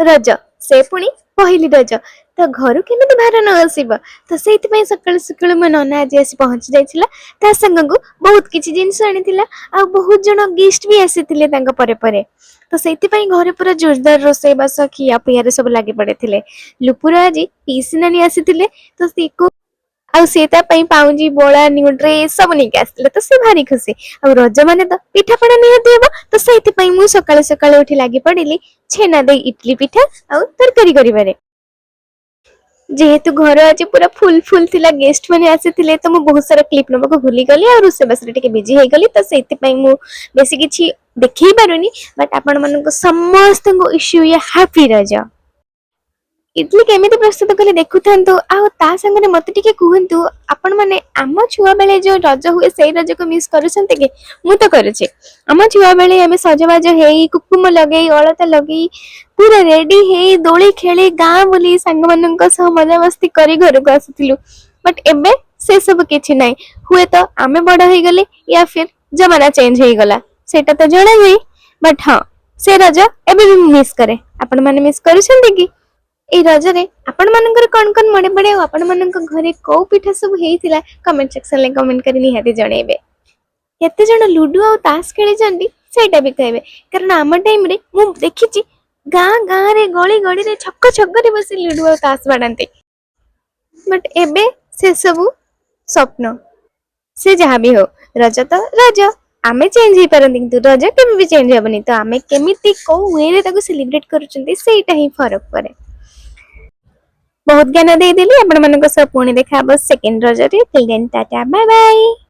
रज से पुणी पहली रज तो घर केमी भार न आसब तो से सकाल सकाल मो नना आज आसी पहुंची जाता संग को बहुत किसी जिनस आनी आ बहुत जन गेस्ट भी आसी तो से घर पूरा जोरदार रोसई बास खिया पिया सब लगी पड़े लुपुर आज पीसी नानी आसी तो सी को पाउंजी बोला न्यू ड्रेस सब नहीं आसते तो सी भारी खुशी आ रज मान तो पिठापणा निहती हम तो से मुझे सकाल सकाल उठी लगी पड़ी छेना दे इडली पिठा आ तरकारी करिबारे जेहेतु घर आज पूरा फुल फुल थिला गेस्ट माने आसीथिले तो मु बहुत सारा क्लिप नबको भूली गली और उससे बस टिके बिजी हे गली तो सेति पई मु बेसी किछि देखै पारुनी बट आपण मन को समस्त को इश्यू ये हैप्पी रज इडली केमिति प्रस्तुत कले देखुथांतु आ ता संगे मते टिके कहंतु आपण माने आम छुआ बेले जो रज हुए सेई रज को मिस करूछंते के मु तो करूछे आम छुआ बेले हमें सजबाज हेई कुकुम लगेई अलता लगेई पूरा रेडी हे दोली खेली गाँ बुली सांग मानक सह मजा मस्ती करी घर को आसुथिलु बट एबे से सब किछि नाही हुए तो आमे बड़ हो गले या फिर जमाना चेंज हो गला सेटा तो जणा नहीं बट हाँ से रज एबे भी मिस करे आपण माने मिस करूछंती कि ए रज रे आपण मानकर कोन कोन मडे पड़े आपण मानक घरे को पिठा सब हेइतिला कमेंट सेक्शन ले कमेंट करी निहाती जणेबे केते जण लूडो आ ताश खेली जंदी सेटा भी कहबे कारण आम टाइम रे मु देखिची गाँ गाँ रे गली गली रे छक्क छक्क रे बसी लूडो आ ताश बाडंती बट एबे से सब स्वप्न से जहाँ भी हो रज तो रज आमे चेंज ही परंती किंतु रज केबे भी चेंज हेबनी तो आमे केमिति को वे रे ताको सेलिब्रेट करूचंती सेटा ही फरक पड़े बहुत ज्ञान दे देली आपण मानक सब पुणी देखा सेकंड रज रे till then tata bye bye.